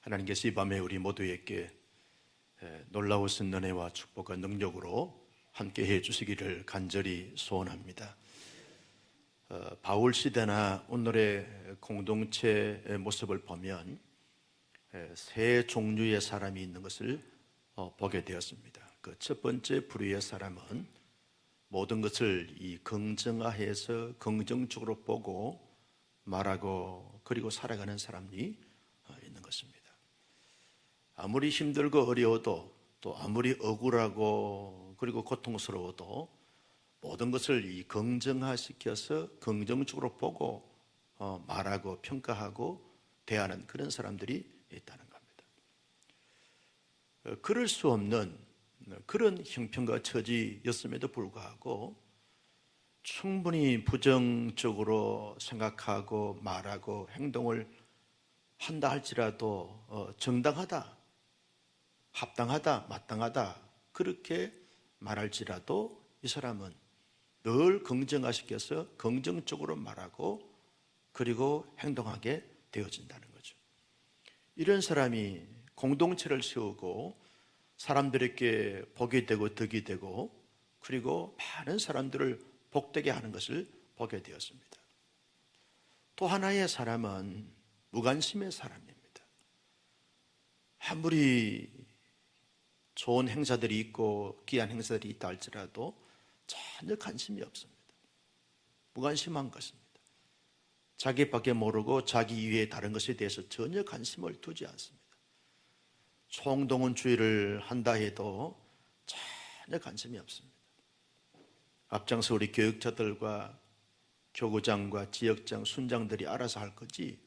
하나님께서 이 밤에 우리 모두에게 놀라우신 은혜와 축복과 능력으로 함께해 주시기를 간절히 소원합니다. 바울 시대나 오늘의 공동체의 모습을 보면 세 종류의 사람이 있는 것을 보게 되었습니다. 그 첫 번째 부류의 사람은 모든 것을 긍정화해서 긍정적으로 보고 말하고 그리고 살아가는 사람이 있는 것입니다. 아무리 힘들고 어려워도 또 아무리 억울하고 그리고 고통스러워도 모든 것을 긍정화시켜서 긍정적으로 보고 말하고 평가하고 대하는 그런 사람들이 있다는 겁니다. 그럴 수 없는 그런 형편과 처지였음에도 불구하고 충분히 부정적으로 생각하고 말하고 행동을 한다 할지라도 정당하다, 합당하다, 마땅하다 그렇게 말할지라도 이 사람은 늘 긍정화시켜서 긍정적으로 말하고 그리고 행동하게 되어진다는 거죠. 이런 사람이 공동체를 세우고 사람들에게 복이 되고 덕이 되고 그리고 많은 사람들을 복되게 하는 것을 보게 되었습니다. 또 하나의 사람은 무관심의 사람입니다. 아무리 좋은 행사들이 있고 귀한 행사들이 있다 할지라도 전혀 관심이 없습니다. 무관심한 것입니다. 자기밖에 모르고 자기 이외의 다른 것에 대해서 전혀 관심을 두지 않습니다. 총동원주의를 한다 해도 전혀 관심이 없습니다. 앞장서 우리 교육자들과 교구장과 지역장, 순장들이 알아서 할 거지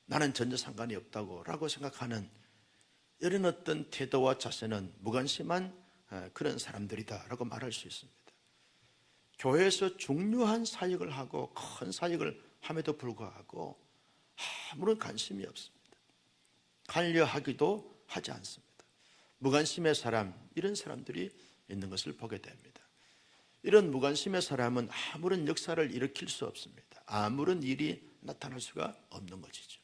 나는 전혀 상관이 없다고 라고 생각하는 이런 어떤 태도와 자세는 무관심한 그런 사람들이다 라고 말할 수 있습니다. 교회에서 중요한 사역을 하고 큰 사역을 함에도 불구하고 아무런 관심이 없습니다. 관여하기도 하지 않습니다. 무관심의 사람, 이런 사람들이 있는 것을 보게 됩니다. 이런 무관심의 사람은 아무런 역사를 일으킬 수 없습니다. 아무런 일이 나타날 수가 없는 것이죠.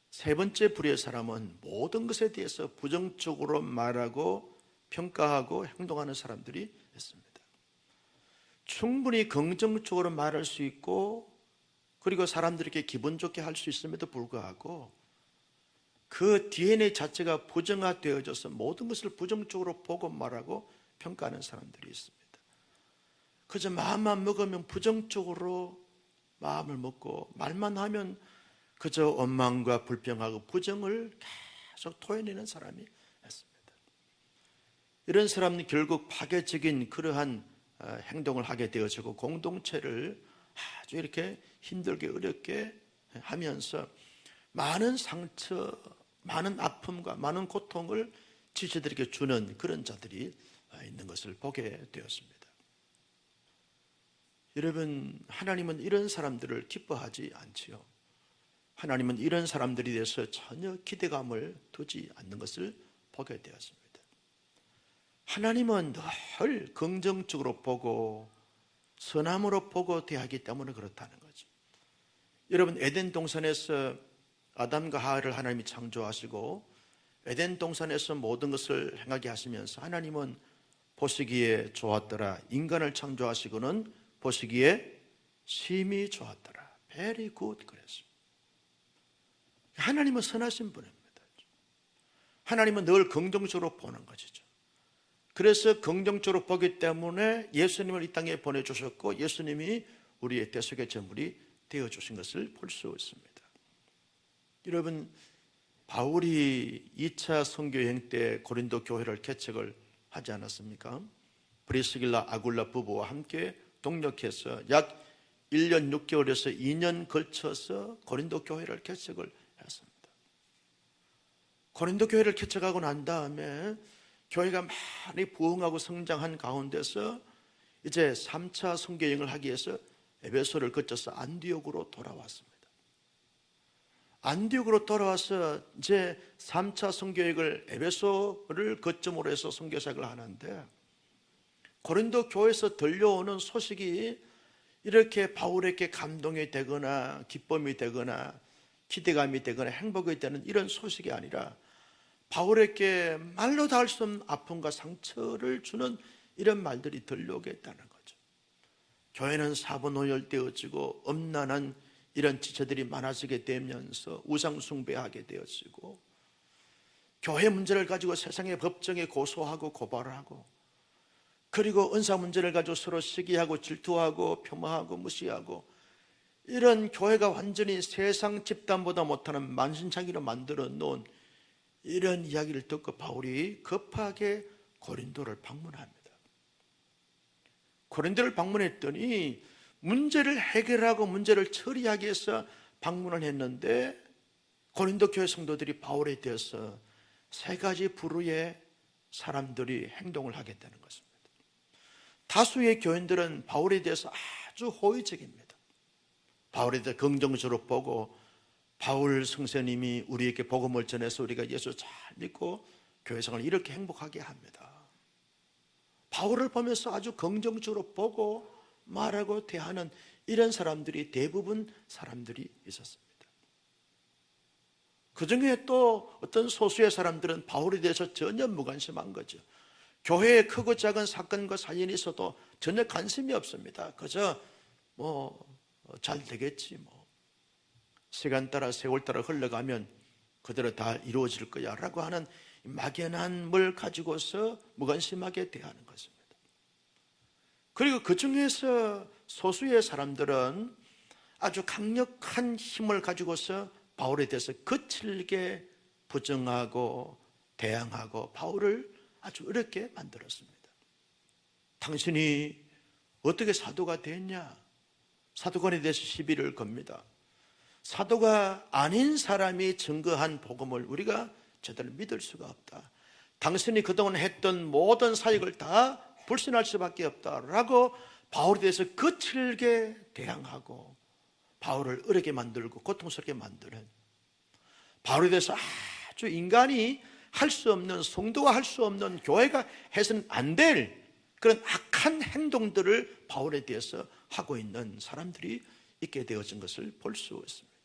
세 번째 부류의 사람은 모든 것에 대해서 부정적으로 말하고 평가하고 행동하는 사람들이 있습니다. 충분히 긍정적으로 말할 수 있고 그리고 사람들에게 기분 좋게 할 수 있음에도 불구하고 그 DNA 자체가 부정화되어져서 모든 것을 부정적으로 보고 말하고 평가하는 사람들이 있습니다. 그저 마음만 먹으면 부정적으로 마음을 먹고 말만 하면 그저 원망과 불평하고 부정을 계속 토해내는 사람이 있습니다. 이런 사람은 결국 파괴적인 그러한 행동을 하게 되어지고 공동체를 아주 이렇게 힘들게 어렵게 하면서 많은 상처, 많은 아픔과 많은 고통을 지체들에게 주는 그런 자들이 있는 것을 보게 되었습니다. 여러분, 하나님은 이런 사람들을 기뻐하지 않지요. 하나님은 이런 사람들에 대해서 전혀 기대감을 두지 않는 것을 보게 되었습니다. 하나님은 늘 긍정적으로 보고 선함으로 보고 대하기 때문에 그렇다는 거죠. 여러분, 에덴 동산에서 아담과 하와를 하나님이 창조하시고 에덴 동산에서 모든 것을 행하게 하시면서 하나님은 보시기에 좋았더라. 인간을 창조하시고는 보시기에 심히 좋았더라. Very good 그랬습니다. 하나님은 선하신 분입니다. 하나님은 늘 긍정적으로 보는 것이죠. 그래서 긍정적으로 보기 때문에 예수님을 이 땅에 보내주셨고 예수님이 우리의 대속의 제물이 되어주신 것을 볼 수 있습니다. 여러분, 바울이 2차 선교여행 때 고린도 교회를 개척을 하지 않았습니까? 브리스길라 아굴라 부부와 함께 동력해서 약 1년 6개월에서 2년 걸쳐서 고린도 교회를 개척을 했습니다. 고린도 교회를 개척하고 난 다음에 교회가 많이 부흥하고 성장한 가운데서 이제 3차 선교여행을 하기 위해서 에베소를 거쳐서 안디옥으로 돌아왔습니다. 안디옥으로 돌아와서 이제 3차 선교여행을 에베소를 거점으로 해서 선교사역을 하는데 고린도 교회에서 들려오는 소식이 이렇게 바울에게 감동이 되거나 기쁨이 되거나 기대감이 되거나 행복이 되는 이런 소식이 아니라 바울에게 말로 다 할 수 없는 아픔과 상처를 주는 이런 말들이 들려오게 했다는 거죠. 교회는 사분오열되어지고 엄난한 이런 지체들이 많아지게 되면서 우상숭배하게 되어지고, 교회 문제를 가지고 세상의 법정에 고소하고 고발하고, 그리고 은사 문제를 가지고 서로 시기하고 질투하고 폄하하고 무시하고, 이런 교회가 완전히 세상 집단보다 못하는 만신창이로 만들어 놓은 이런 이야기를 듣고 바울이 급하게 고린도를 방문합니다. 고린도를 방문했더니 문제를 해결하고 문제를 처리하기 위해서 방문을 했는데, 고린도 교회 성도들이 바울에 대해서 세 가지 부류의 사람들이 행동을 하겠다는 것입니다. 다수의 교인들은 바울에 대해서 아주 호의적입니다. 바울에 대해 긍정적으로 보고, 바울 성도님이 우리에게 복음을 전해서 우리가 예수 잘 믿고 교회생활을 이렇게 행복하게 합니다. 바울을 보면서 아주 긍정적으로 보고 말하고 대하는 이런 사람들이 대부분 사람들이 있었습니다. 그 중에 또 어떤 소수의 사람들은 바울에 대해서 전혀 무관심한 거죠. 교회에 크고 작은 사건과 사연이 있어도 전혀 관심이 없습니다. 그저 잘 되겠지, 시간 따라 세월 따라 흘러가면 그대로 다 이루어질 거야 라고 하는 막연함을 가지고서 무관심하게 대하는 것입니다. 그리고 그 중에서 소수의 사람들은 아주 강력한 힘을 가지고서 바울에 대해서 거칠게 부정하고 대항하고 바울을 아주 어렵게 만들었습니다. 당신이 어떻게 사도가 됐냐? 사도관에 대해서 시비를 겁니다. 사도가 아닌 사람이 증거한 복음을 우리가 제대로 믿을 수가 없다. 당신이 그동안 했던 모든 사역을 다 불신할 수밖에 없다라고 바울에 대해서 거칠게 대항하고 바울을 어렵게 만들고 고통스럽게 만드는, 바울에 대해서 아주 인간이 할 수 없는, 성도가 할 수 없는, 교회가 해서는 안 될 그런 악한 행동들을 바울에 대해서 하고 있는 사람들이 있게 되어진 것을 볼 수 있습니다.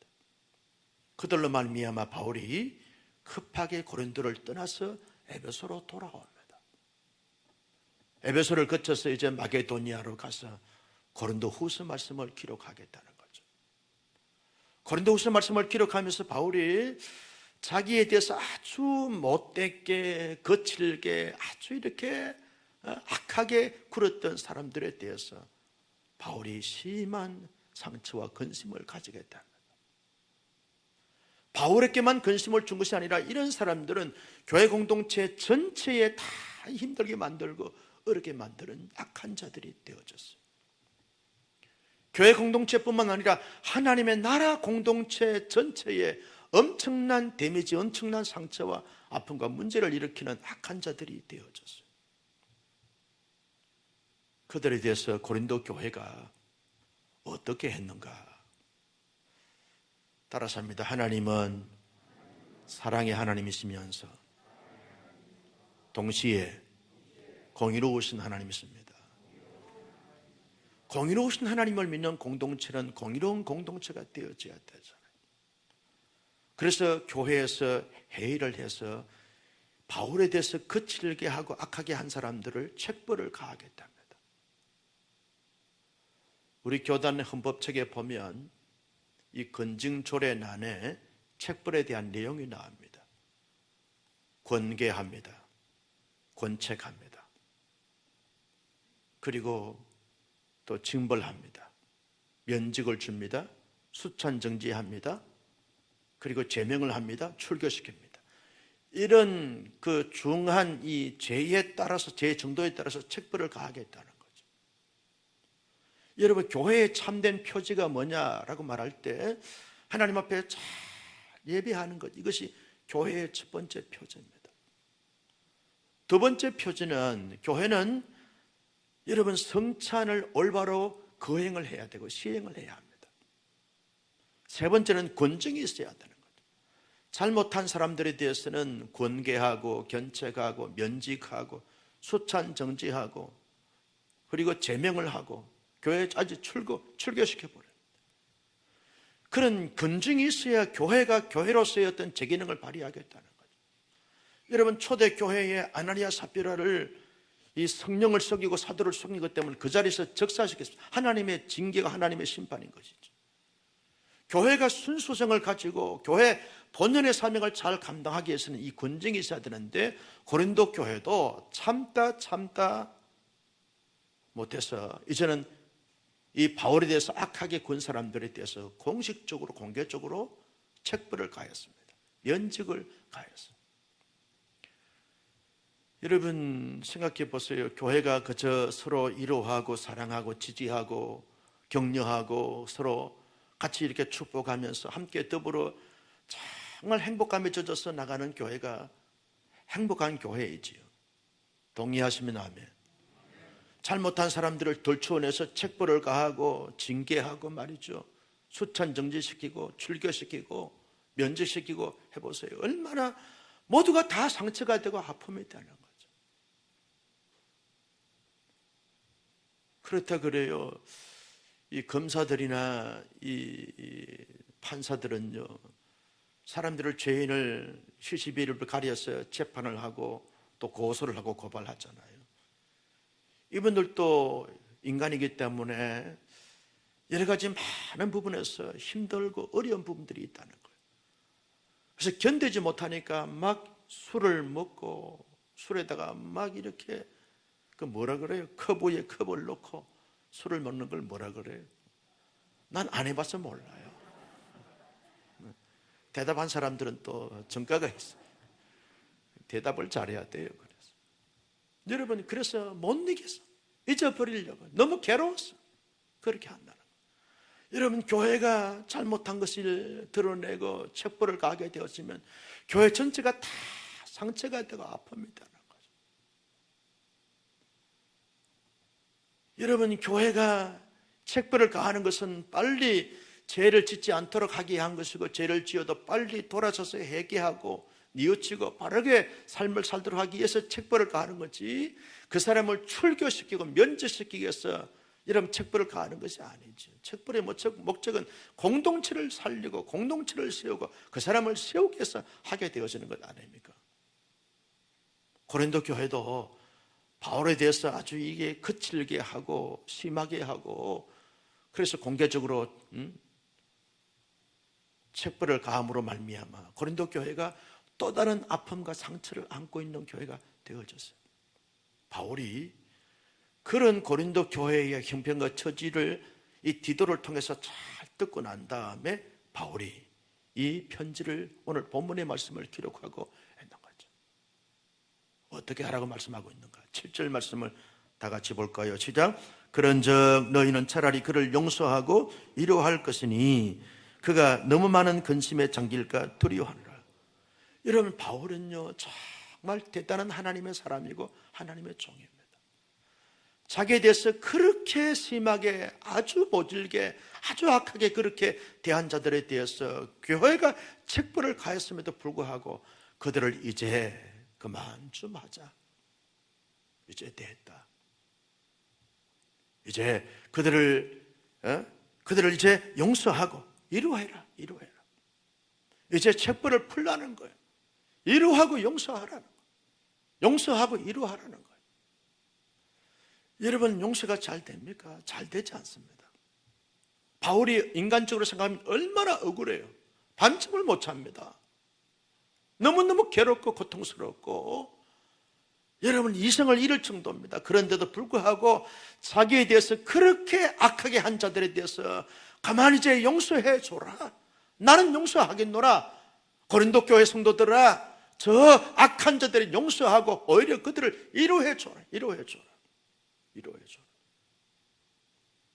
그들로 말미암아 바울이 급하게 고린도를 떠나서 에베소로 돌아옵니다. 에베소를 거쳐서 이제 마게도니아로 가서 고린도 후서 말씀을 기록하겠다는 거죠. 고린도 후서 말씀을 기록하면서 바울이 자기에 대해서 아주 못되게 거칠게 아주 이렇게 악하게 굴었던 사람들에 대해서 바울이 심한 상처와 근심을 가지겠다. 바울에게만 근심을 준 것이 아니라 이런 사람들은 교회 공동체 전체에 다 힘들게 만들고 어렵게 만드는 악한 자들이 되어졌어요. 교회 공동체뿐만 아니라 하나님의 나라 공동체 전체에 엄청난 데미지, 엄청난 상처와 아픔과 문제를 일으키는 악한 자들이 되어졌어요. 그들에 대해서 고린도 교회가 어떻게 했는가? 따라서 합니다. 하나님은 사랑의 하나님이시면서 동시에 공의로우신 하나님이십니다. 공의로우신 하나님을 믿는 공동체는 공의로운 공동체가 되어져야 되잖아요. 그래서 교회에서 회의를 해서 바울에 대해서 거칠게 하고 악하게 한 사람들을 책벌을 가하겠답니다. 우리 교단의 헌법책에 보면 이 건증조례란에 책벌에 대한 내용이 나옵니다. 권계합니다. 권책합니다. 그리고 또 징벌합니다. 면직을 줍니다. 수찬정지합니다. 그리고 제명을 합니다. 출교시킵니다. 이런 그 중한 이 죄에 따라서, 죄 정도에 따라서 책벌을 가하겠다는 거죠. 여러분, 교회의 참된 표지가 뭐냐라고 말할 때 하나님 앞에 잘 예배하는 것, 이것이 교회의 첫 번째 표지입니다. 두 번째 표지는, 교회는 여러분 성찬을 올바로 거행을 해야 되고 시행을 해야 합니다. 세 번째는 권증이 있어야 되는 거죠. 잘못한 사람들에 대해서는 권계하고 견책하고 면직하고 수찬 정지하고 그리고 제명을 하고 교회에 아주 출교시켜버려요. 그런 근증이 있어야 교회가 교회로서의 어떤 제기능을 발휘하겠다는 거죠. 여러분, 초대 교회의 아나니아 삽비라를 이 성령을 속이고 사도를 속인 것 때문에 그 자리에서 적사시켰습니다. 하나님의 징계가 하나님의 심판인 것이죠. 교회가 순수성을 가지고 교회 본연의 사명을 잘 감당하기 위해서는 이 근증이 있어야 되는데, 고린도 교회도 참다 못해서 이제는 이 바울에 대해서 악하게 군 사람들에 대해서 공식적으로 공개적으로 책벌을 가했습니다. 면직을 가했습니다. 여러분 생각해 보세요. 교회가 그저 서로 위로하고 사랑하고 지지하고 격려하고 서로 같이 이렇게 축복하면서 함께 더불어 정말 행복감에 젖어서 나가는 교회가 행복한 교회이지요. 동의하시면 아멘. 잘못한 사람들을 돌추어내서 책벌을 가하고 징계하고 말이죠. 수찬 정지시키고 출교시키고 면직시키고 해보세요. 얼마나 모두가 다 상처가 되고 아픔이 되는 거죠. 그렇다 그래요. 이 검사들이나 이 판사들은요, 사람들을 죄인을 시시비를 가려서 재판을 하고 또 고소를 하고 고발하잖아요. 이분들도 인간이기 때문에 여러 가지 많은 부분에서 힘들고 어려운 부분들이 있다는 거예요. 그래서 견디지 못하니까 막 술을 먹고 술에다가 막 이렇게 그 뭐라 그래요? 컵 위에 컵을 넣고 술을 먹는 걸 뭐라 그래요? 난 안 해봐서 몰라요. 대답한 사람들은 또 정가가 있어요. 대답을 잘해야 돼요. 그래서 여러분, 그래서 못 이겨서 잊어버리려고 너무 괴로웠어. 그렇게 한다는 거예요. 여러분, 교회가 잘못한 것을 드러내고 책벌을 가게 되었으면 교회 전체가 다 상처가 되고 아픔이 되는 거죠. 여러분, 교회가 책벌을 가하는 것은 빨리 죄를 짓지 않도록 하게 한 것이고, 죄를 지어도 빨리 돌아서서 회개하고 뉘우치고 바르게 삶을 살도록 하기 위해서 책벌을 가하는 거지, 그 사람을 출교시키고 면제시키기 위해서 이런 책벌을 가하는 것이 아니죠. 책벌의 목적은 공동체를 살리고 공동체를 세우고 그 사람을 세우기 위해서 하게 되어지는 것 아닙니까? 고린도 교회도 바울에 대해서 아주 이게 거칠게 하고 심하게 하고, 그래서 공개적으로 책벌을 가함으로 말미암아 고린도 교회가 또 다른 아픔과 상처를 안고 있는 교회가 되어졌어요. 바울이 그런 고린도 교회의 형편과 처지를 이 디도를 통해서 잘 듣고 난 다음에 바울이 이 편지를 오늘 본문의 말씀을 기록하고 있는 거죠. 어떻게 하라고 말씀하고 있는가? 7절 말씀을 다 같이 볼까요? 시작. 그런즉 너희는 차라리 그를 용서하고 위로할 것이니 그가 너무 많은 근심에 잠길까 두려워하느라. 여러분, 바울은요 정말 대단한 하나님의 사람이고 하나님의 종입니다. 자기에 대해서 그렇게 심하게 아주 모질게 아주 악하게 그렇게 대한 자들에 대해서 교회가 책벌을 가했음에도 불구하고 그들을 이제 그만 좀 하자, 이제 됐다, 이제 그들을 이제 용서하고 위로해라. 이제 책벌을 풀라는 거예요. 위로하고 용서하라는 거예요. 용서하고 위로하라는 거예요. 여러분, 용서가 잘 됩니까? 잘 되지 않습니다. 바울이 인간적으로 생각하면 얼마나 억울해요. 반쯤을 못 찹니다. 너무너무 괴롭고 고통스럽고 여러분 이성을 잃을 정도입니다. 그런데도 불구하고 자기에 대해서 그렇게 악하게 한 자들에 대해서 가만히 이제 용서해 줘라. 나는 용서하겠노라. 고린도 교회 성도들아, 저 악한 자들을 용서하고 오히려 그들을 위로해 줘라.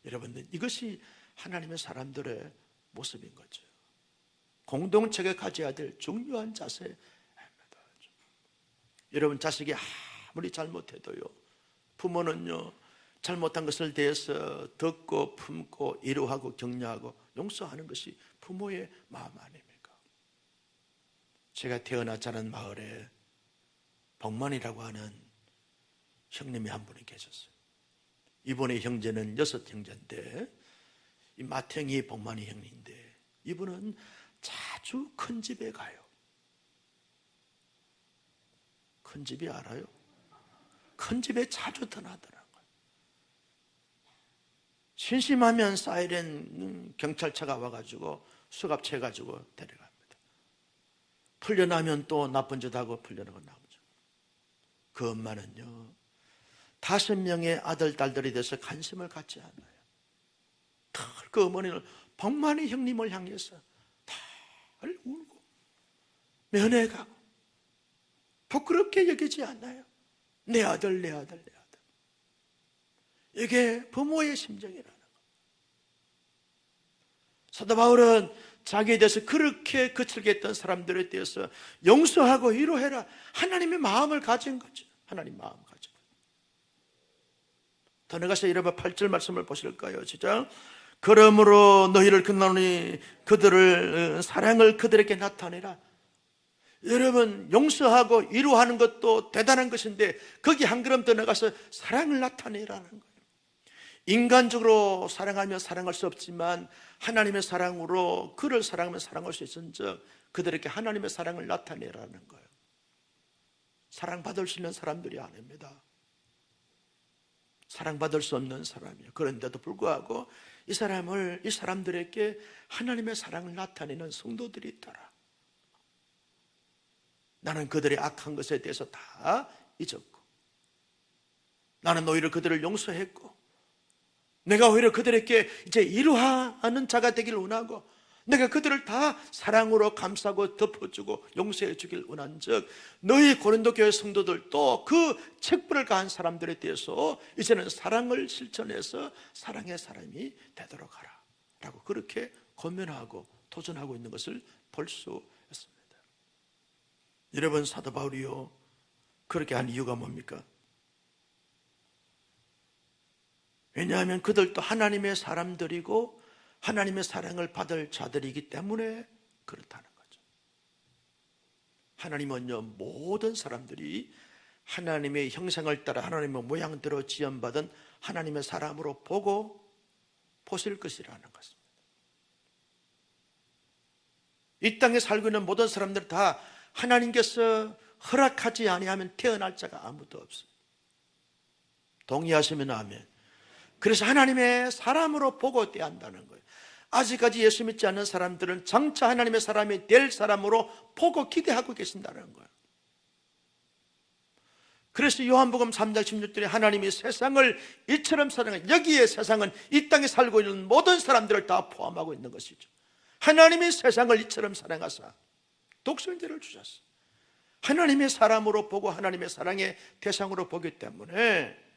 여러분들, 이것이 하나님의 사람들의 모습인 거죠. 공동체가 가져야 될 중요한 자세입니다. 여러분, 자식이 아무리 잘못해도요, 부모는요 잘못한 것을 대해서 듣고 품고 위로하고 격려하고 용서하는 것이 부모의 마음 아닙니까? 제가 태어나 자란 마을에 복만이라고 하는 형님이 한 분이 계셨어요. 이번에 형제는 6 형제인데 이 맏형이 복만이 형인데 이분은 자주 큰 집에 가요. 큰 집이 알아요? 큰 집에 자주 떠나더라고요. 심심하면 사이렌 경찰차가 와가지고 수갑채가지고 데려갑니다. 풀려나면 또 나쁜 짓 하고 풀려나고 나오죠. 그 엄마는요 5명의 아들, 딸들이 돼서 관심을 갖지 않아요. 그 어머니는 복만의 형님을 향해서 달 울고 면회가고 부끄럽게 여기지 않아요. 내 아들, 내 아들, 내 아들. 이게 부모의 심정이라는 거. 사도 바울은 자기에 대해서 그렇게 거칠게 했던 사람들에 대해서 용서하고 위로해라. 하나님의 마음을 가진 거죠. 하나님 마음 가진 거죠. 더 나가서 여러분 8절 말씀을 보실까요? 시작. 그러므로 너희를 끝나노니 그들을 사랑을 그들에게 나타내라. 여러분 용서하고 위로하는 것도 대단한 것인데 거기 한 걸음 더 나가서 사랑을 나타내라는 거예요. 인간적으로 사랑하면 사랑할 수 없지만 하나님의 사랑으로 그를 사랑하면 사랑할 수 있은즉 그들에게 하나님의 사랑을 나타내라는 거예요. 사랑받을 수 있는 사람들이 아닙니다. 사랑받을 수 없는 사람이에요. 그런데도 불구하고 이 사람들에게 하나님의 사랑을 나타내는 성도들이 있더라. 나는 그들의 악한 것에 대해서 다 잊었고 나는 오히려 그들을 용서했고 내가 오히려 그들에게 이제 위로하는 자가 되기를 원하고 내가 그들을 다 사랑으로 감싸고 덮어주고 용서해 주길 원한즉 너희 고린도 교회 성도들도 그 책부를 가한 사람들에 대해서 이제는 사랑을 실천해서 사랑의 사람이 되도록 하라 라고 그렇게 권면하고 도전하고 있는 것을 볼 수 있습니다. 여러분 사도 바울이요 그렇게 한 이유가 뭡니까? 왜냐하면 그들도 하나님의 사람들이고 하나님의 사랑을 받을 자들이기 때문에 그렇다는 거죠. 하나님은요 모든 사람들이 하나님의 형상을 따라 하나님의 모양대로 지음받은 하나님의 사람으로 보실 것이라는 것입니다. 이 땅에 살고 있는 모든 사람들 다 하나님께서 허락하지 아니하면 태어날 자가 아무도 없어요. 동의하시면 아멘. 그래서 하나님의 사람으로 보고 대한다는 거예요. 아직까지 예수 믿지 않는 사람들은 장차 하나님의 사람이 될 사람으로 보고 기대하고 계신다는 거예요. 그래서 요한복음 3장 16절에 하나님이 세상을 이처럼 사랑한 여기에 세상은 이 땅에 살고 있는 모든 사람들을 다 포함하고 있는 것이죠. 하나님이 세상을 이처럼 사랑하사 독생자를 주셨어요. 하나님의 사람으로 보고 하나님의 사랑의 대상으로 보기 때문에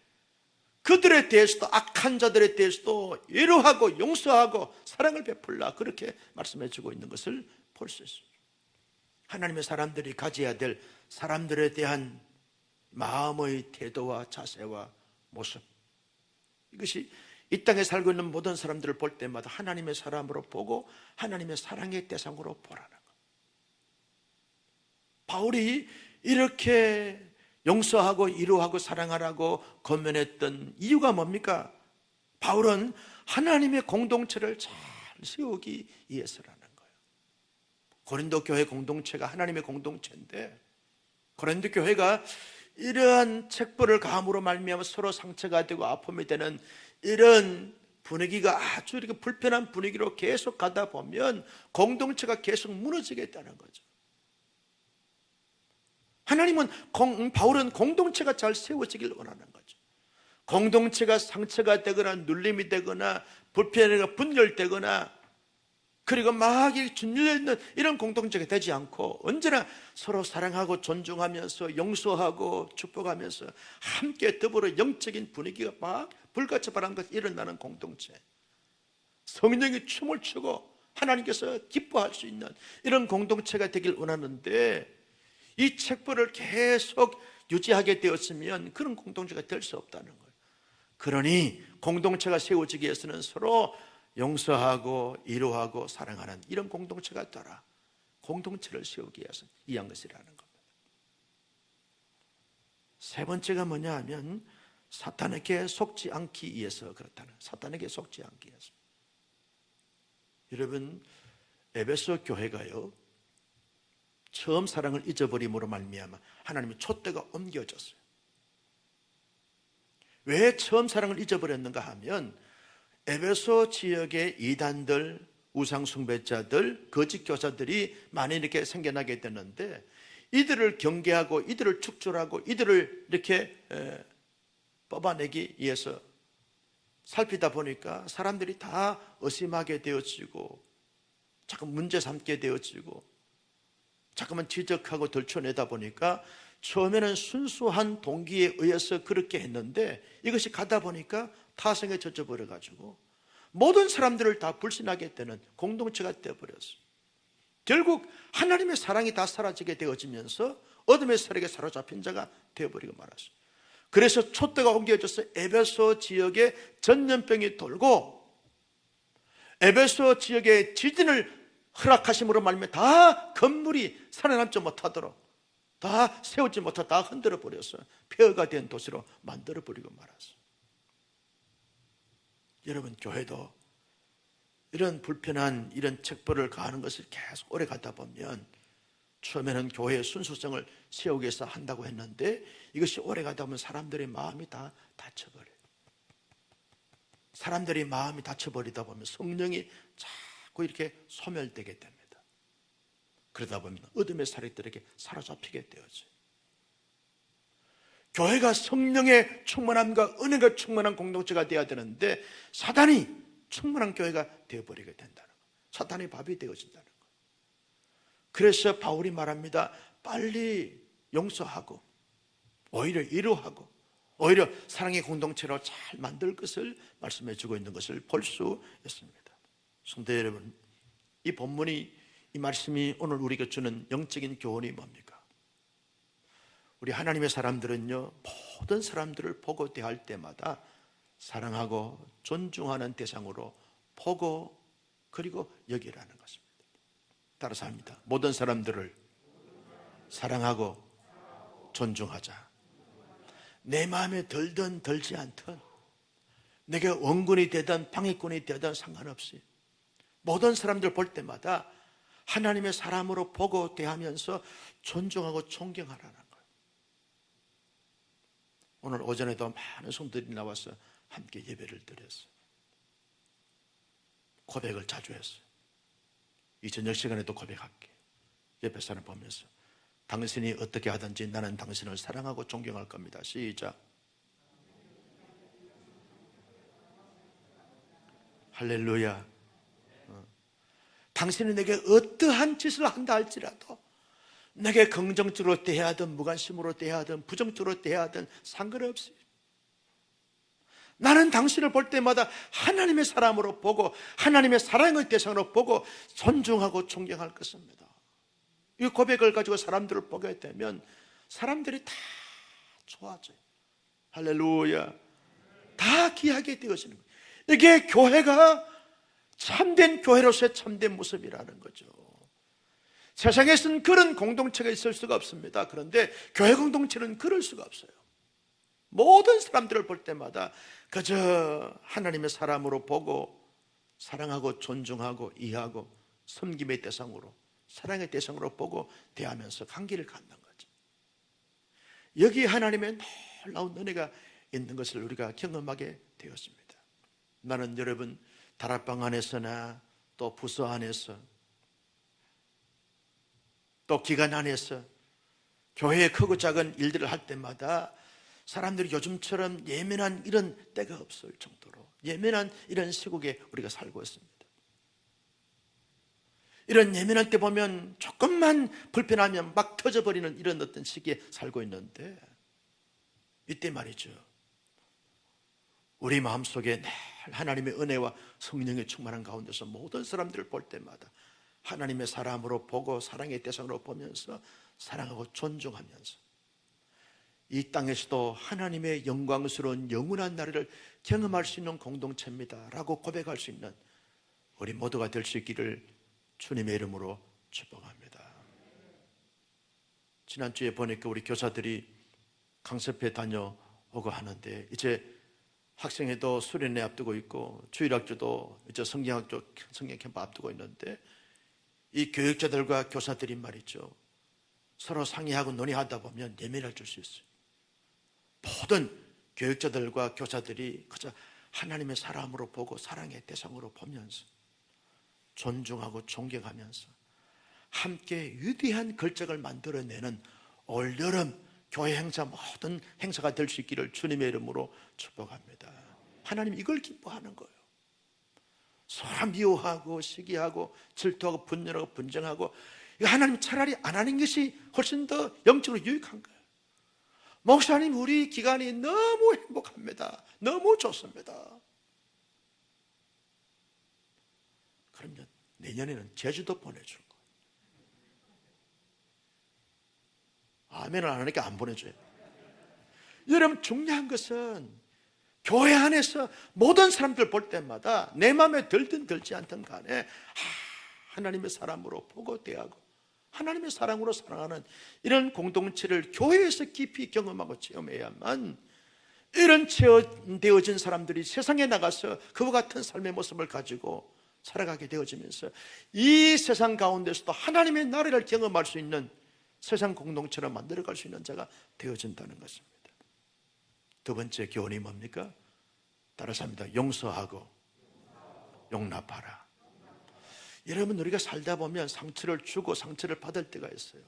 그들에 대해서도 악한 자들에 대해서도 위로하고 용서하고 사랑을 베풀라 그렇게 말씀해 주고 있는 것을 볼 수 있습니다. 하나님의 사람들이 가져야 될 사람들에 대한 마음의 태도와 자세와 모습 이것이 이 땅에 살고 있는 모든 사람들을 볼 때마다 하나님의 사람으로 보고 하나님의 사랑의 대상으로 보라는 것. 바울이 이렇게 용서하고 위로하고 사랑하라고 권면했던 이유가 뭡니까? 바울은 하나님의 공동체를 잘 세우기 위해서라는 거예요. 고린도 교회 공동체가 하나님의 공동체인데 고린도 교회가 이러한 책벌을 가함으로 말미암아 서로 상처가 되고 아픔이 되는 이런 분위기가 아주 이렇게 불편한 분위기로 계속 가다 보면 공동체가 계속 무너지겠다는 거죠. 바울은 공동체가 잘 세워지길 원하는 거죠. 공동체가 상처가 되거나 눌림이 되거나 불편하거나 분열되거나 그리고 막 준열있는 이런 공동체가 되지 않고 언제나 서로 사랑하고 존중하면서 용서하고 축복하면서 함께 더불어 영적인 분위기가 막 불같이 바람같이 일어나는 공동체, 성령이 춤을 추고 하나님께서 기뻐할 수 있는 이런 공동체가 되길 원하는데 이 책벌을 계속 유지하게 되었으면 그런 공동체가 될 수 없다는 거예요. 그러니 공동체가 세워지기 위해서는 서로 용서하고 위로하고 사랑하는 이런 공동체가 되라. 공동체를 세우기 위해서 이한 것이라는 겁니다. 세 번째가 뭐냐 하면 사탄에게 속지 않기 위해서 그렇다는 거예요. 사탄에게 속지 않기 위해서. 여러분 에베소 교회가요, 처음 사랑을 잊어버림으로 말미암아 하나님의 촛대가 옮겨졌어요. 왜 처음 사랑을 잊어버렸는가 하면 에베소 지역의 이단들, 우상숭배자들, 거짓 교사들이 많이 이렇게 생겨나게 되는데, 이들을 경계하고 이들을 축출하고 이들을 이렇게 뽑아내기 위해서 살피다 보니까 사람들이 다 의심하게 되어지고 자꾸 문제 삼게 되어지고 자꾸만 지적하고 들춰내다 보니까 처음에는 순수한 동기에 의해서 그렇게 했는데 이것이 가다 보니까 타성에 젖어버려 가지고 모든 사람들을 다 불신하게 되는 공동체가 되어버렸어요. 결국 하나님의 사랑이 다 사라지게 되어지면서 어둠의 세력에 사로잡힌 자가 되어버리고 말았어요. 그래서 촛대가 옮겨져서 에베소 지역에 전염병이 돌고 에베소 지역에 지진을 허락하심으로 말미암아 다 건물이 살아남지 못하도록 다 세우지 못하고 다 흔들어 버렸어요. 폐허가 된 도시로 만들어 버리고 말았어요. 여러분, 교회도 이런 불편한 이런 책벌을 가하는 것을 계속 오래 가다 보면, 처음에는 교회의 순수성을 세우기 위해서 한다고 했는데 이것이 오래 가다 보면 사람들의 마음이 다 다쳐버려요. 사람들의 마음이 다쳐버리다 보면 성령이 자꾸 이렇게 소멸되게 됩니다. 그러다 보면 어둠의 세력들에게 사로잡히게 되어져요. 교회가 성령의 충만함과 은혜가 충만한 공동체가 되어야 되는데 사단이 충만한 교회가 되어버리게 된다는 거예요. 사탄의 밥이 되어진다는 거예요. 그래서 바울이 말합니다. 빨리 용서하고 오히려 위로하고 오히려 사랑의 공동체로 잘 만들 것을 말씀해 주고 있는 것을 볼 수 있습니다. 성도 여러분, 이 본문이, 이 말씀이 오늘 우리에게 주는 영적인 교훈이 뭡니까? 우리 하나님의 사람들은요, 모든 사람들을 보고 대할 때마다 사랑하고 존중하는 대상으로 보고 그리고 여기라는 것입니다. 따라서 합니다. 모든 사람들을 사랑하고 존중하자. 내 마음에 들든 들지 않든, 내게 원군이 되든 방해꾼이 되든 상관없이 모든 사람들 볼 때마다 하나님의 사람으로 보고 대하면서 존중하고 존경하라는 거예요. 오늘 오전에도 많은 성도들이 나와서 함께 예배를 드렸어요. 고백을 자주 했어요. 이 저녁 시간에도 고백할게. 옆에 사람 보면서 당신이 어떻게 하든지 나는 당신을 사랑하고 존경할 겁니다. 시작. 할렐루야. 당신이 내게 어떠한 짓을 한다 할지라도 내게 긍정적으로 대하든 무관심으로 대하든 부정적으로 대하든 상관없이 나는 당신을 볼 때마다 하나님의 사람으로 보고 하나님의 사랑의 대상으로 보고 존중하고 존경할 것입니다. 이 고백을 가지고 사람들을 보게 되면 사람들이 다 좋아져요. 할렐루야. 다 귀하게 되어지는 거예요. 이게 교회가 참된 교회로서의 참된 모습이라는 거죠. 세상에서는 그런 공동체가 있을 수가 없습니다. 그런데 교회 공동체는 그럴 수가 없어요. 모든 사람들을 볼 때마다 그저 하나님의 사람으로 보고 사랑하고 존중하고 이해하고 섬김의 대상으로 사랑의 대상으로 보고 대하면서 관계를 갖는 거죠. 여기 하나님의 놀라운 은혜가 있는 것을 우리가 경험하게 되었습니다. 나는 여러분 다락방 안에서나 또 부서 안에서 또 기관 안에서 교회의 크고 작은 일들을 할 때마다 사람들이 요즘처럼 예민한 이런 때가 없을 정도로 예민한 이런 시국에 우리가 살고 있습니다. 이런 예민할 때 보면 조금만 불편하면 막 터져버리는 이런 어떤 시기에 살고 있는데, 이때 말이죠, 우리 마음속에 늘 하나님의 은혜와 성령의 충만한 가운데서 모든 사람들을 볼 때마다 하나님의 사람으로 보고 사랑의 대상으로 보면서 사랑하고 존중하면서 이 땅에서도 하나님의 영광스러운 영원한 나라를 경험할 수 있는 공동체입니다 라고 고백할 수 있는 우리 모두가 될 수 있기를 주님의 이름으로 축복합니다. 지난주에 보니까 우리 교사들이 강습회 다녀오고 하는데 이제 학생회도 수련회 앞두고 있고 주일학교도 이제 성경학교 성경 캠프 앞두고 있는데 이 교육자들과 교사들이 말이죠, 서로 상의하고 논의하다 보면 예민해질 수 있어요. 모든 교육자들과 교사들이 그저 하나님의 사람으로 보고 사랑의 대상으로 보면서 존중하고 존경하면서 함께 위대한 걸작을 만들어내는 올여름 교회 행사 모든 행사가 될 수 있기를 주님의 이름으로 축복합니다. 하나님 이걸 기뻐하는 거예요. 서로 미워하고 시기하고 질투하고 분열하고 분쟁하고, 하나님 차라리 안 하는 것이 훨씬 더 영적으로 유익한 거예요. 목사님 우리 기간이 너무 행복합니다. 너무 좋습니다. 그러면 내년에는 제주도 보내줄 거예요. 아멘을 안 하니까 안 보내줘요. 여러분, 중요한 것은 교회 안에서 모든 사람들 볼 때마다 내 마음에 들든 들지 않든 간에 하나님의 사람으로 보고 대하고 하나님의 사랑으로 사랑하는 이런 공동체를 교회에서 깊이 경험하고 체험해야만 이런 체험되어진 사람들이 세상에 나가서 그와 같은 삶의 모습을 가지고 살아가게 되어지면서 이 세상 가운데서도 하나님의 나라를 경험할 수 있는 세상 공동체를 만들어갈 수 있는 자가 되어진다는 것입니다. 두 번째 교훈이 뭡니까? 따라서 합니다. 용서하고 용납하라. 여러분, 우리가 살다 보면 상처를 주고 상처를 받을 때가 있어요.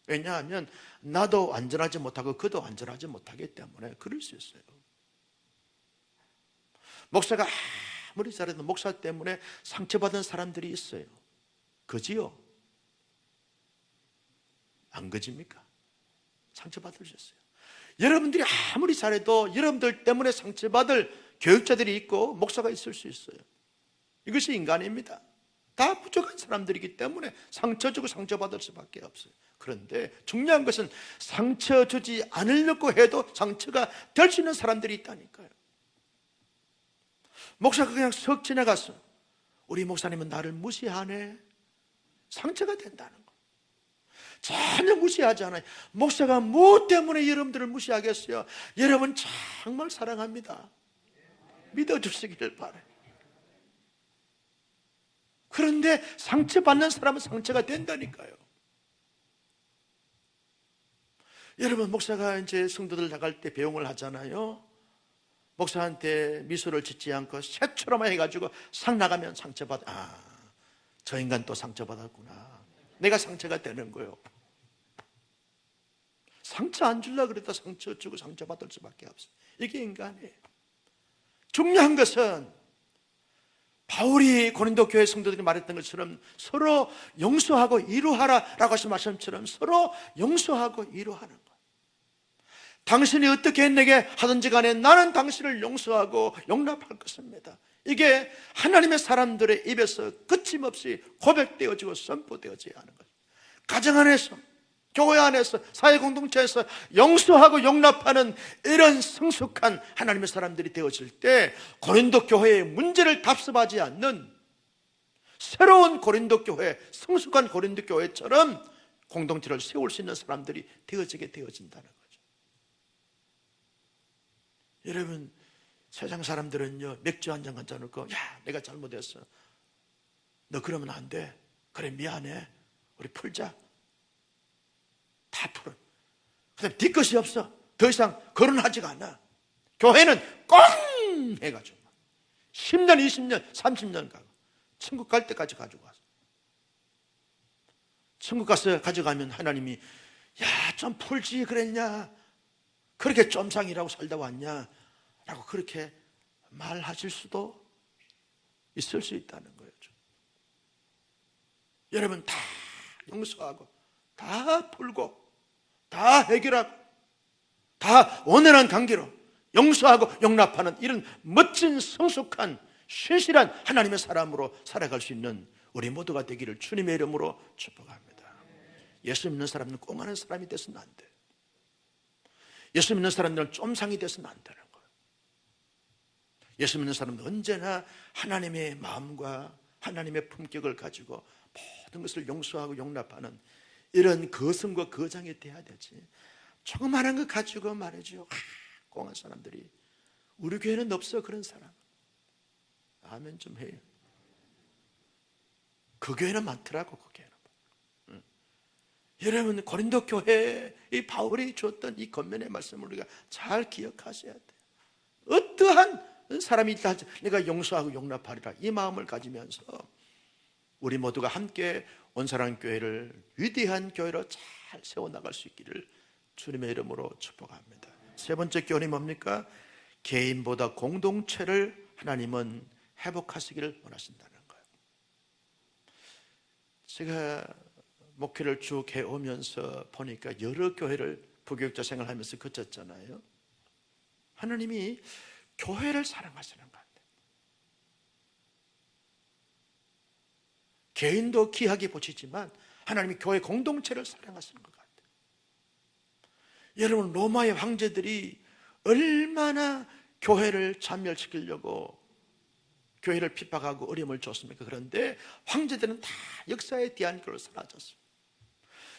왜냐하면 나도 완전하지 못하고 그도 완전하지 못하기 때문에 그럴 수 있어요. 목사가 아무리 잘해도 목사 때문에 상처받은 사람들이 있어요. 그지요? 안 그집니까? 상처받을 수 있어요. 여러분들이 아무리 잘해도 여러분들 때문에 상처받을 교육자들이 있고 목사가 있을 수 있어요. 이것이 인간입니다. 다 부족한 사람들이기 때문에 상처 주고 상처받을 수밖에 없어요. 그런데 중요한 것은 상처 주지 않으려고 해도 상처가 될 수 있는 사람들이 있다니까요. 목사가 그냥 석 지나갔어. 우리 목사님은 나를 무시하네. 상처가 된다는 거. 전혀 무시하지 않아요. 목사가 무엇 때문에 여러분들을 무시하겠어요? 여러분 정말 사랑합니다. 믿어주시기를 바라요. 그런데 상처받는 사람은 상처가 된다니까요. 여러분, 목사가 이제 성도들 나갈 때 배웅을 하잖아요. 목사한테 미소를 짓지 않고 새처럼 해가지고 상 나가면 상처받아. 저 인간 또 상처받았구나. 내가 상처가 되는 거예요. 상처 안 주려고 그래도 상처 주고 상처받을 수밖에 없어요. 이게 인간이에요. 중요한 것은 바울이 고린도 교회 성도들이 말했던 것처럼 서로 용서하고 이루하라라고 하신 말씀처럼 서로 용서하고 이루하는 것. 당신이 어떻게 내게 하든지 간에 나는 당신을 용서하고 용납할 것입니다. 이게 하나님의 사람들의 입에서 거침없이 고백되어지고 선포되어져야 하는 것. 가정 안에서, 교회 안에서, 사회공동체에서 용서하고 용납하는 이런 성숙한 하나님의 사람들이 되어질 때 고린도 교회의 문제를 답습하지 않는 새로운 고린도 교회, 성숙한 고린도 교회처럼 공동체를 세울 수 있는 사람들이 되어지게 되어진다는 거죠. 여러분, 세상 사람들은요, 맥주 한 잔 갖다 놓고, 야, 내가 잘못했어. 너 그러면 안 돼. 그래, 미안해. 우리 풀자. 다 풀어. 그 다음에 네 것이 없어. 더 이상 거론하지가 않아. 교회는 꽁! 해가지고 10년, 20년, 30년 가고 천국 갈 때까지 가지고 와서 천국 가서 가져가면 하나님이 야, 좀 풀지 그랬냐? 그렇게 쫌상이라고 살다 왔냐? 라고 그렇게 말하실 수도 있을 수 있다는 거예요. 여러분, 다 용서하고 다 풀고 다 해결하고 다 원활한 관계로 용서하고 용납하는 이런 멋진 성숙한 신실한 하나님의 사람으로 살아갈 수 있는 우리 모두가 되기를 주님의 이름으로 축복합니다. 예수 믿는 사람은 꽁하는 사람이 돼서는 안 돼요. 예수 믿는 사람들은 쫌상이 돼서는 안 되는 거예요. 예수 믿는 사람은 언제나 하나님의 마음과 하나님의 품격을 가지고 모든 것을 용서하고 용납하는 이런 거성과 거장이 돼야 되지. 조그마한 거 가지고 말이죠. 꽁한 사람들이. 우리 교회는 없어, 그런 사람. 아멘 좀 해요. 그 교회는 많더라고, 그 교회는. 여러분, 고린도 교회에 이 바울이 주었던 이 권면의 말씀을 우리가 잘 기억하셔야 돼요. 어떠한 사람이 있다 할지 내가 용서하고 용납하리라, 이 마음을 가지면서 우리 모두가 함께 온사랑교회를 위대한 교회로 잘 세워나갈 수 있기를 주님의 이름으로 축복합니다. 세 번째 교훈이 뭡니까? 개인보다 공동체를 하나님은 회복하시기를 원하신다는 거예요. 제가 목회를 쭉 해오면서 보니까 여러 교회를 부교육자 생활하면서 거쳤잖아요. 하나님이 교회를 사랑하시는 것 같아요. 개인도 귀하게 보시지만 하나님이 교회 공동체를 사랑하시는 것 같아요. 여러분, 로마의 황제들이 얼마나 교회를 잔멸시키려고 교회를 핍박하고 어려움을 줬습니까? 그런데 황제들은 다 역사의 대한 길로 사라졌어요.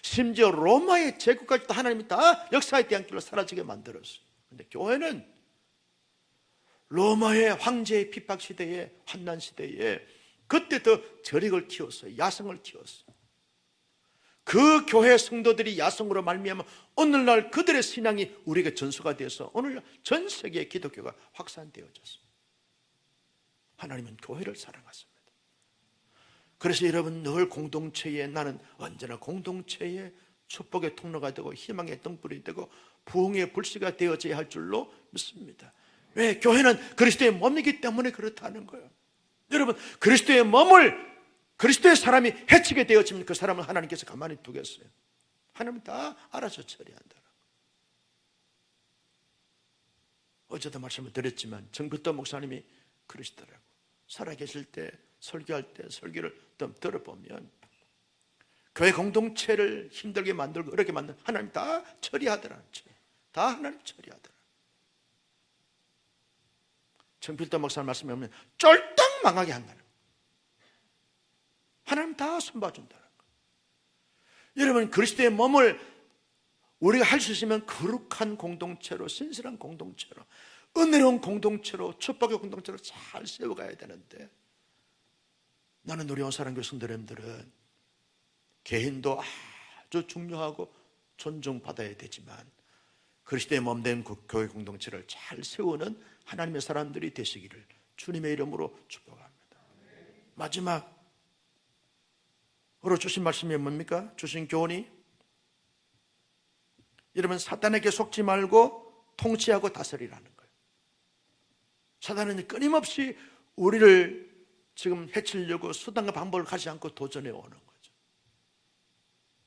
심지어 로마의 제국까지도 하나님이 다 역사의 대한 길로 사라지게 만들었어요. 그런데 교회는 로마의 황제의 핍박 시대에, 환난 시대에 그때 더 절익을 키웠어요. 야성을 키웠어요. 그 교회 성도들이 야성으로 말미암아 오늘날 그들의 신앙이 우리에게 전수가 돼서 오늘날 전 세계의 기독교가 확산되어졌습니다. 하나님은 교회를 사랑하십니다. 그래서 여러분, 늘 공동체에, 나는 언제나 공동체의 축복의 통로가 되고 희망의 등불이 되고 부흥의 불씨가 되어져야 할 줄로 믿습니다. 왜? 교회는 그리스도의 몸이기 때문에 그렇다는 거예요. 여러분, 그리스도의 몸을, 그리스도의 사람이 해치게 되어지면 그 사람을 하나님께서 가만히 두겠어요? 하나님은 다 알아서 처리한다는 거예요. 어제도 말씀을 드렸지만 정필도 목사님이 그러시더라고요. 살아계실 때, 설교할 때 설교를 좀 들어보면 교회 공동체를 힘들게 만들고 어렵게 만든 하나님 다 처리하더라는 거예요. 다 하나님 처리하더라. 정필도 목사님 말씀에 보면 쫄딱 망하게 한다는 거예요. 하나님 다 손봐준다는 거예요. 여러분, 그리스도의 몸을 우리가 할 수 있으면 거룩한 공동체로, 신실한 공동체로, 은혜로운 공동체로, 축복의 공동체로 잘 세워가야 되는데, 나는 우리 온사랑교회 성도님들은 개인도 아주 중요하고 존중받아야 되지만 그리스도의 몸된 교회 공동체를 잘 세우는 하나님의 사람들이 되시기를 주님의 이름으로 축복합니다. 마지막으로 주신 말씀이 뭡니까? 주신 교훈이, 여러분, 사단에게 속지 말고 통치하고 다스리라는 거예요. 사단은 끊임없이 우리를 지금 해치려고 수단과 방법을 가지 않고 도전해 오는 거죠.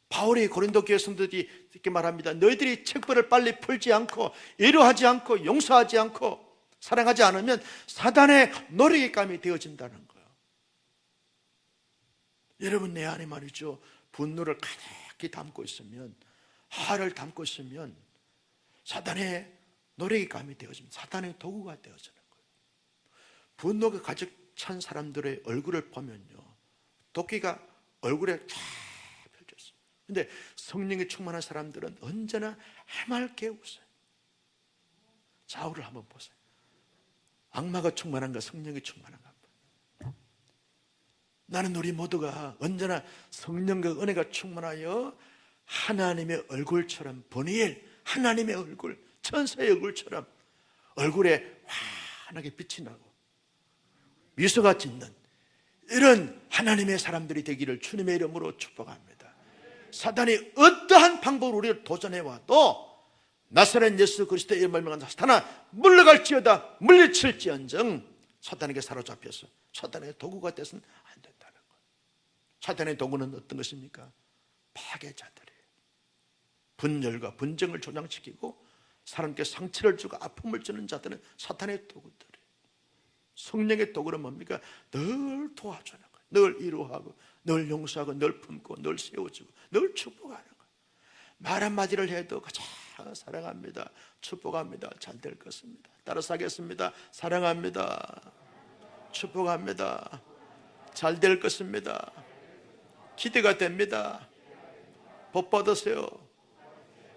바울이 고린도 교회 성도들이 이렇게 말합니다. 너희들이 책벌을 빨리 풀지 않고 애로하지 않고 용서하지 않고 사랑하지 않으면 사단의 노리개감이 되어진다는 거예요. 여러분, 내 안에 말이죠, 분노를 가득히 담고 있으면, 화를 담고 있으면 사단의 노리개감이 되어집니다. 사단의 도구가 되어지는 거예요. 분노가 가득 찬 사람들의 얼굴을 보면요, 도끼가 얼굴에 쫙 펼쳤어요. 근데 성령이 충만한 사람들은 언제나 해맑게 웃어요. 좌우를 한번 보세요. 악마가 충만한가, 성령이 충만한가. 나는 우리 모두가 언제나 성령과 은혜가 충만하여 하나님의 얼굴처럼, 버니엘 하나님의 얼굴, 천사의 얼굴처럼 얼굴에 환하게 빛이 나고 미소가 짓는 이런 하나님의 사람들이 되기를 주님의 이름으로 축복합니다. 사단이 어떠한 방법으로 우리를 도전해와도 나사렛 예수 그리스도의 이름을 명하는 사탄아 물러갈지어다, 물리칠지언정, 사탄에게 사로잡혀서 사탄의 도구가 되어서는 안 된다는 거예요. 사탄의 도구는 어떤 것입니까? 파괴자들이에요. 분열과 분쟁을 조장시키고 사람께 상처를 주고 아픔을 주는 자들은 사탄의 도구들이에요. 성령의 도구는 뭡니까? 늘 도와주는 거예요. 늘 위로하고, 늘 용서하고, 늘 품고, 늘 세워주고, 늘 축복하는 거예요. 말 한마디를 해도 가장 사랑합니다, 축복합니다, 잘 될 것입니다, 따라서 하겠습니다, 사랑합니다, 축복합니다, 잘 될 것입니다, 기대가 됩니다, 복 받으세요.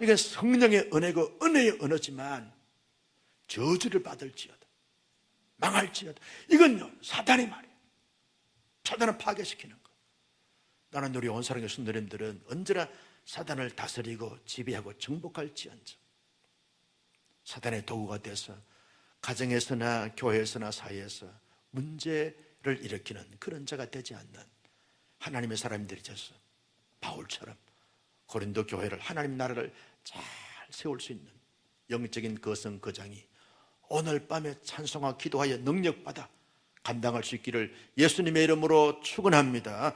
이건 성령의 은혜고 은혜의 언어지만 저주를 받을지어다, 망할지어다, 이건요 사단의 말이에요. 사단은 파괴시키는 거. 나는 우리 온사랑의 순도님들은 언제나 사단을 다스리고 지배하고 정복할지언정. 사단의 도구가 돼서 가정에서나 교회에서나 사회에서 문제를 일으키는 그런 자가 되지 않는 하나님의 사람들이 되어서 바울처럼 고린도 교회를, 하나님 나라를 잘 세울 수 있는 영적인 거성 거장이 오늘 밤에 찬송하고 기도하여 능력받아 감당할 수 있기를 예수님의 이름으로 축원합니다.